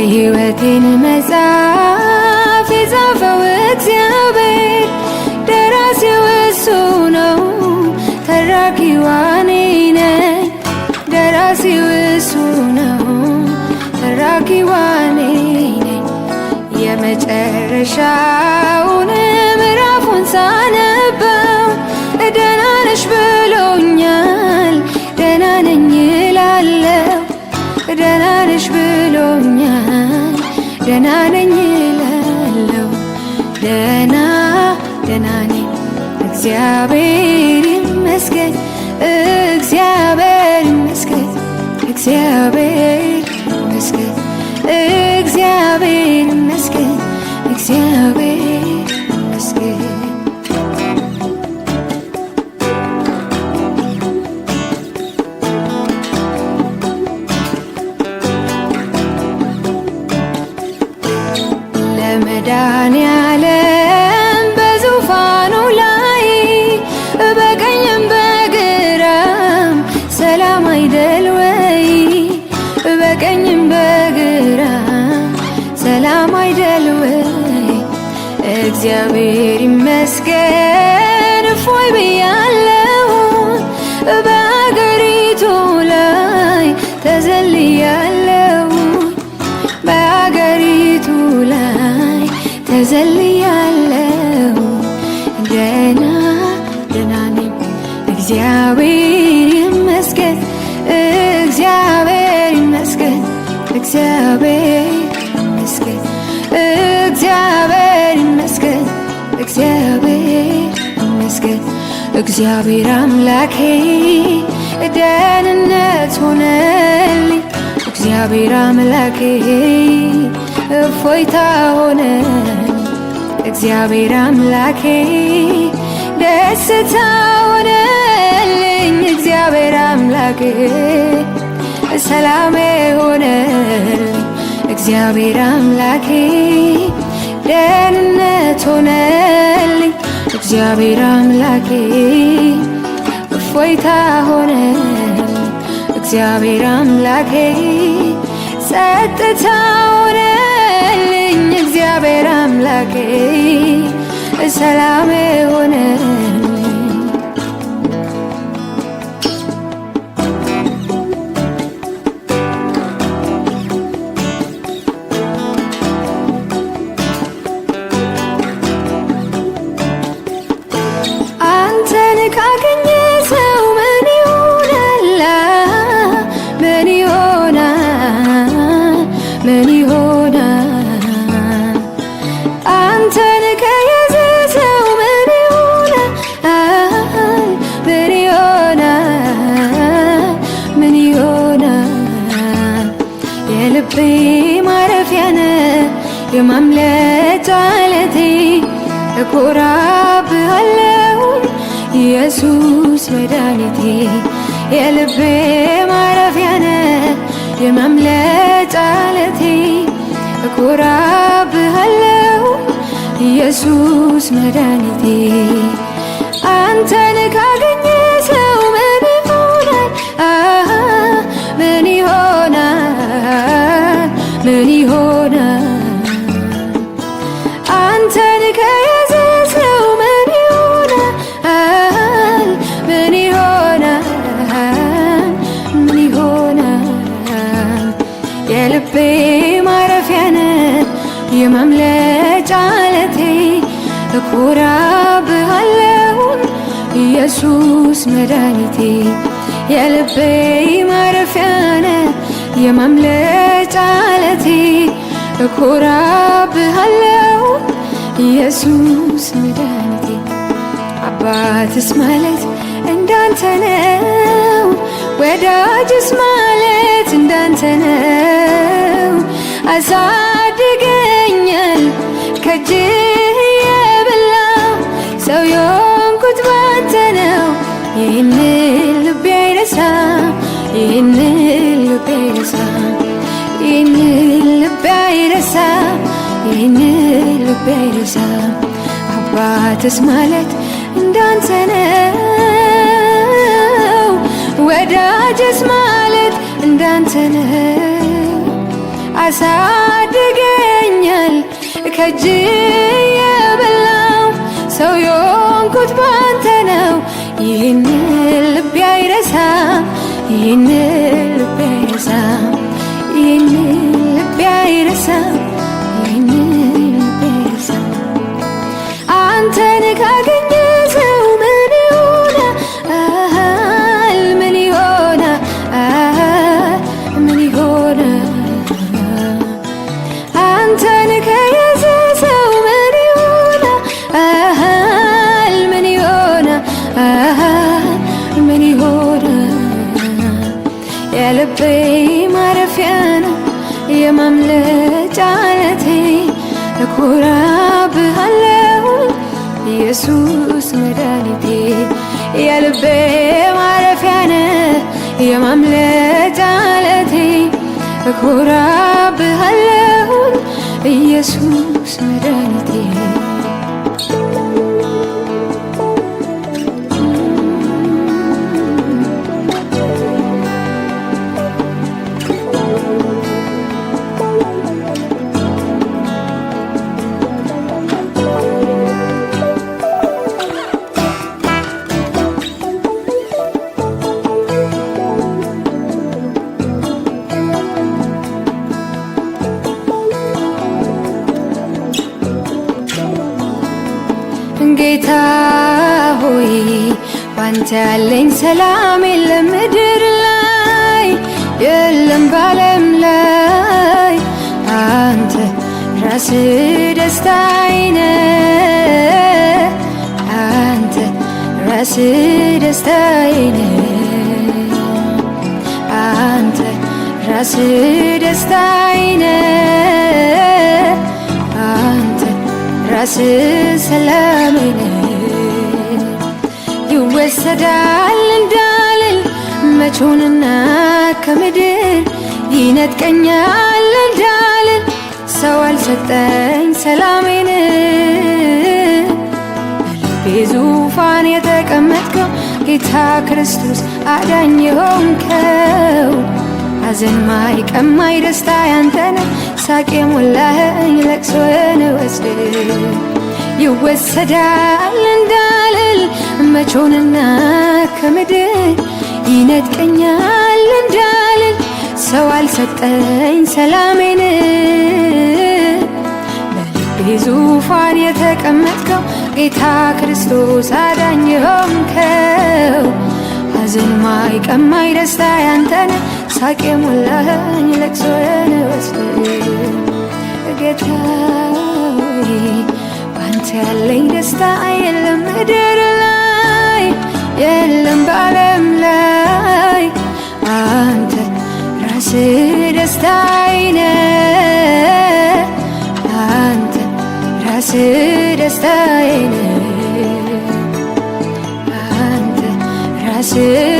የሕይወቴን መጽሐፍ የጻፈው እግዚአብሔር ደራሲው እሱ ነው፣ ተራኪው እኔ ነኝ። ደራሲው እሱ ነው፣ ተራኪው እኔ ነኝ። የመጨረሻውን ምዕራፉን ሳነበው ደህና ነሽ ብሎኛል፣ ደህና ነኝ እላለሁ። ደህና ነሽ ብሎኛል፣ ደህና ነኝ እላለሁ። ደህና ነኝ እግዚአብሔር ይመስገን፣ እግዚአብሔር ይመስገን፣ እግዚአብሔር ይመስገን፣ እግዚአብሔር ይመስገን፣ እግዚአብሔር ይመስገን። ለመድኃኔዓለም በዙፋኑ ላይ በቀኝም በግራም ሰላም አይደል ወይ? በቀኝም በግራም ሰላም አይደል ወይ? እግዚአብሔር ይመስገን እፎይ ብያለሁ። በአገሪቱ ላይ ተዘልያለሁ፣ በአገሪቱ ላይ ተዘልያለሁ። ደህና ነኝ እግዚአብሔር ይመስገን፣ እግዚአብሔር ይመስገን፣ እግዚአብሔር ይመስገን፣ እግዚአብሔር ይመስገን፣ እግዚአብሔር ይመስገን። እግዚአብሔር አምላኬ ደህንነት ሆነልኝ፣ እግዚአብሔር አምላኬ እፎይታ ሆነልኝ። እግዚአብሔር አምላኬ ደስታ ሆነልኝ፣ እግዚአብሔር አምላኬ ሰላሜ ሆነልኝ። እግዚአብሔር አምላኬ ደህንነት ሆነልኝ፣ እግዚአብሔር አምላኬ እፎይታ ሆነልኝ። እግዚአብሔር አምላኬ ጸጥታ ሆነልኝ፣ እግዚአብሔር አምላኬ ሰላሜ ሆነልኝ። አንተን ካገኘ ሰው ምን ይሆናል? ምን ይሆናል? ምን ይሆናል? አንተን ከያዘ ሰው ምን ይሆናል? ምን ይሆናል? ምን ይሆናል? የልቤ ማረፊያ ነህ፣ የማምለጫ ዓለቴ፣ እኮራብሃለሁ ኢየሱስ መድኃኒቴ። የልቤ ማረፊያ ነህ፣ የማምለጫ ዓለቴ፣ እኮራብሃለሁ ኢየሱስ መድኃኒቴ። አንተን ካገኘ ሰው ምን ይሆናል? ምን ይሆናል? ምን ይሆናል? አንተን ከያዘ ሰው ምን ይሆናል? ምን ይሆናል? ምን ይሆናል? የልቤ ማረፊያ ነህ፣ የማምለጫ ዓለቴ፣ እኮራብሃለሁ ኢየሱስ መድኃኒቴ። የልቤ ማረፊያ ነህ፣ የማምለጫ ዓለቴ፣ እኮራብሃለሁ ኢየሱስ መድኃኒቴ። አባትስ ማለት እንዳንተ ነው፣ ወዳጅስ ማለት እንዳንተ ነው። አሳድገኛል ከእጅህ የበላው ሰው የሆንኩት ባንተ ነው። ይህንን ልቤ አይረሳም፣ ይህንን ልቤ አይረሳም፣ ይህንን ልቤ አይረሳም፣ ይህንን ልቤ አይረሳም። አባትስ ማለት እንዳንተ ነው፣ ወዳጅስ ማለት እንዳንተ ነው። አሳድገኛል ከእጅ የበላው ሰው የሆንኩት ባንተ ነው። ይህን ልቤ አይረሳም፣ ይህን ልቤ አይረሳም፣ ይህን ልቤ አይረሳም፣ ይህን ልቤ አይረሳም። አንተን ካገኘ ሰው ምን ይሆናል? ምን ይሆናል? ምን ይሆናል? አንተን ከያዘ ሰው ምን ይሆናል? ምን ይሆናል? ምን ይሆናል? የልቤ ማረፊያ ነው የማምለጫ ዓለቴ እኮራብሃለሁ ኢየሱስ መድኃኒቴ። የልቤ ማረፊያ ነህ የማምለጫ ዓለቴ እኮራብሃለሁ ኢየሱስ መድኃኒቴ። ጌታ ሆይ ባንተ ያለኝ ሰላም የለም ምድር ላይ የለም ባለም ላይ አንተ ራስህ ደስታዬ ነህ፣ አንተ ራስህ ደስታዬ ነህ፣ አንተ ራስህ ደስታዬ ነህ፣ አንተ ራስህ ሰላሜ ነህ። ይወሰዳል እንዳልል መቾንና ከምድር ይነጥቀኛል እንዳልል ሰው አልሰጠኝ ሰላሜን። በልቤ ዙፋን የተቀመጥከው ጌታ ክርስቶስ አዳኝ የሆንከው ሐዘን ማይቀማኝ ደስታ ያንተነ ሳቄ ሞላኸኝ ለቅሶን ወስደህ ይወሰዳል እንዳልል መቾንና ከምድር ይነጥቀኛል እንዳልል ሰው አልሰጠኝ ሰላሜን። በልቤ ዙፋን የተቀመጥከው ጌታ ክርስቶስ አዳኝ የሆንከው ሐዘን ማይቀማኝ ደስታ ያንተነ ሳቄ ሞላኸኝ ለቅሶን ወስደህ ጌታ ሆይ ባንተ ያለኝ ደስታ የለም ምድር ላይ የለም በዓለም ላይ አንተ ራስህ ደስታዬ ነህ፣ አንተ ራስህ ደስታዬ ነህ፣ አንተ ራስህ